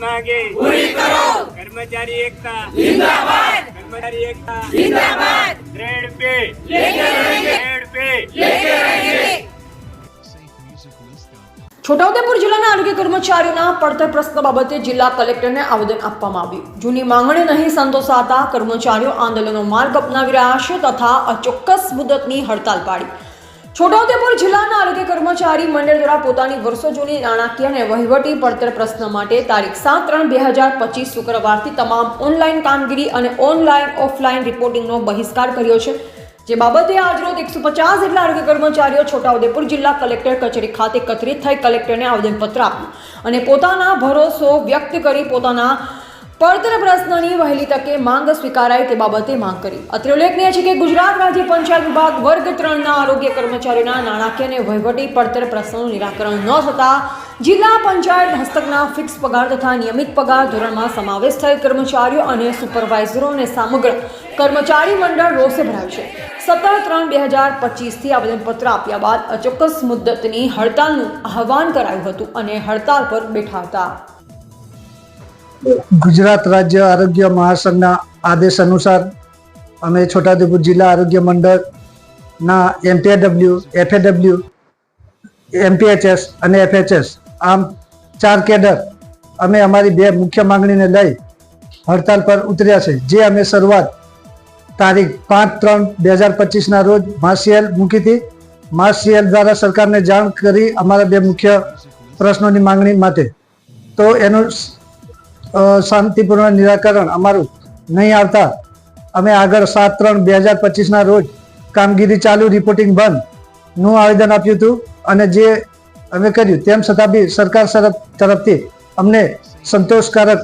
मांगे पूरी करो। कर्मचारी एकता जिंदाबाद। कर्मचारी एकता जिंदाबाद। ग्रेड पे लेके रहेंगे। ग्रेड पे लेके रहेंगे। છોટાઉદેપુર જિલ્લાના આરોગ્ય કર્મચારીઓના પડતર પ્રશ્ન બાબતે જિલ્લા કલેક્ટરને આવેદન આપવામાં આવ્યું. જૂની માંગણી નહીં સંતોષાતા કર્મચારીઓ આંદોલનનો માર્ગ અપનાવી રહ્યા છે તથા અચોક્કસ મુદતની હડતાલ પાડી. છોટાઉદેપુર જિલ્લાના આરોગ્ય કર્મચારી મંડળ દ્વારા પોતાની વર્ષો જૂની નાણાકીય અને વહીવટી પડતર પ્રશ્ન માટે તારીખ 7/3/2025 શુક્રવારથી તમામ ઓનલાઈન કામગીરી અને ઓનલાઈન ઓફલાઈન રિપોર્ટિંગનો બહિષ્કાર કર્યો છે. જે બાબતે આજરોજ 150 જેટલા આરોગ્ય કર્મચારીઓ છોટાઉદેપુર જિલ્લા કલેક્ટર કચેરી ખાતે એકત્રિત થઈ કલેક્ટરને આવેદનપત્ર આપ્યું અને પોતાના ભરોસો વ્યક્ત કરી પોતાના પડતર પ્રશ્નની વહેલી તકે માંગ સ્વીકારાય તે બાબતે માંગ કરી. અત્રે ઉલ્લેખનીય છે કે ગુજરાત રાજ્ય પંચાયત વિભાગ વર્ગ 3ના આરોગ્ય કર્મચારીઓના નાણાકીય અને વહીવટી પડતર પ્રશ્નોનું નિરાકરણ ન થતા જિલ્લા પંચાયત હસ્તકના ફિક્સ પગાર તથા નિયમિત પગાર ધોરણમાં સમાવેશ થયેલ કર્મચારીઓ અને સુપરવાઇઝરો અને સમગ્ર કર્મચારી મંડળ રોષે ભરાયું છે. 17/3/2025 આવેદનપત્ર આપ્યા બાદ અચોક્કસ મુદ્દતની હડતાલનું આહવાન કરાયું હતું અને હડતાલ પર બેઠા હતા. ગુજરાત રાજ્ય આરોગ્ય મહાસંઘના આદેશ અનુસાર અમે છોટાઉદેપુર જિલ્લા આરોગ્ય મંડળના એમપીડબલ્યુ, એફએડબલ્યુ, એમપીએચએસ અને એફએચએસ આમ 4 કેડર અમે અમારી 2 મુખ્ય માંગણીને લઈ હડતાલ પર ઉતર્યા છે. જે અમે શરૂઆત તારીખ 5/3/2025 રોજ માર્શિયલ મૂકી હતી. માર્શિયલ દ્વારા સરકારને જાણ કરી અમારા 2 મુખ્ય પ્રશ્નોની માંગણી માટે. તો એનું શાંતિપૂર્ણ નિરાકરણ અમારું નહીં આવતા અમે આગળ 7/3/2025 રોજ કામગીરી ચાલુ, રિપોર્ટિંગ બંધ નું આવેદન આપ્યું હતું અને જે અમે કર્યું તેમ છતાં બી સરકાર તરફથી અમને સંતોષકારક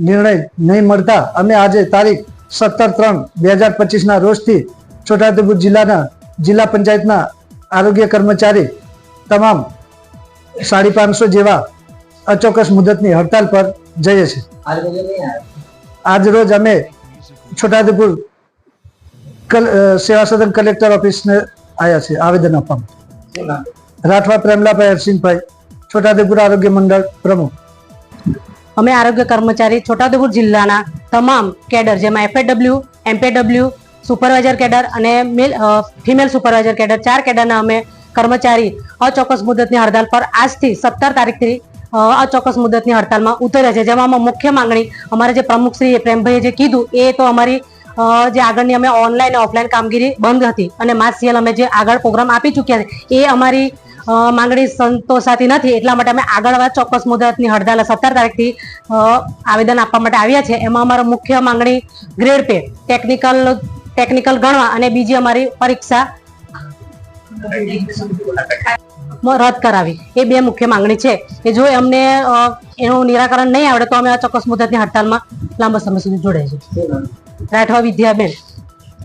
નિર્ણય નહીં મળતા અમે આજે તારીખ 17/3/2025 રોજથી છોટાઉદેપુર જિલ્લા પંચાયતના આરોગ્ય કર્મચારી તમામ 550 જેવા અચોક્કસ મુદતની હડતાલ પર જઈએ છીએ. આજ રોજ અમે છોટાઉદેપુર સેવા સદન કલેક્ટર ઓફિસને આવ્યા છે આવેદન આપવા. રાઠવા પ્રેમલાભાઈ હરસિંહભાઈ, છોટાઉદેપુર આરોગ્ય મંડળ પ્રમુખ. અમે આરોગ્ય કર્મચારી છોટાઉદેપુર જિલ્લાના તમામ કેડર જેમાં એફએડબલ્યુ, એમપીડબલ્યુ, સુપરવાઇઝર કેડર અને ફિમેલ સુપરવાઇઝર કેડર 4 કેડરના અમે કર્મચારી અચોક્કસ મુદતની હડતાલ પર આજથી 17 તારીખથી અચોક્કસ મુદતની હડતાલમાં ઉતર્યા છે. જેમાં મુખ્ય માંગણી અમારા જે પ્રમુખ શ્રી પ્રેમભાઈએ જે કીધું એ તો અમારી જે આગળની અમે ઓનલાઈન ઓફલાઈન કામગીરી બંધ હતી અને માર્શિયલ અમે જે આગળ પ્રોગ્રામ આપી ચૂક્યા છે એ અમારી માંગણી સંતોષાતી નથી. એટલા માટે અમે આગળ ચોક્કસ મુદતની હડતાલ 17 તારીખથી આવેદન આપવા માટે આવ્યા છે. એમાં અમારો મુખ્ય માંગણી ગ્રેડ પે, ટેકનિકલ ગણવા અને બીજી અમારી પરીક્ષા રદ કરાવી એ 2 મુખ્ય માંગણી છે. કે જો અમને એનું નિરાકરણ નહીં આવડે તો અમે અચોક્કસ મુદતની હડતાલમાં લાંબા સમય સુધી જોડાઈશું. રાઠવા વિદ્યાબેન.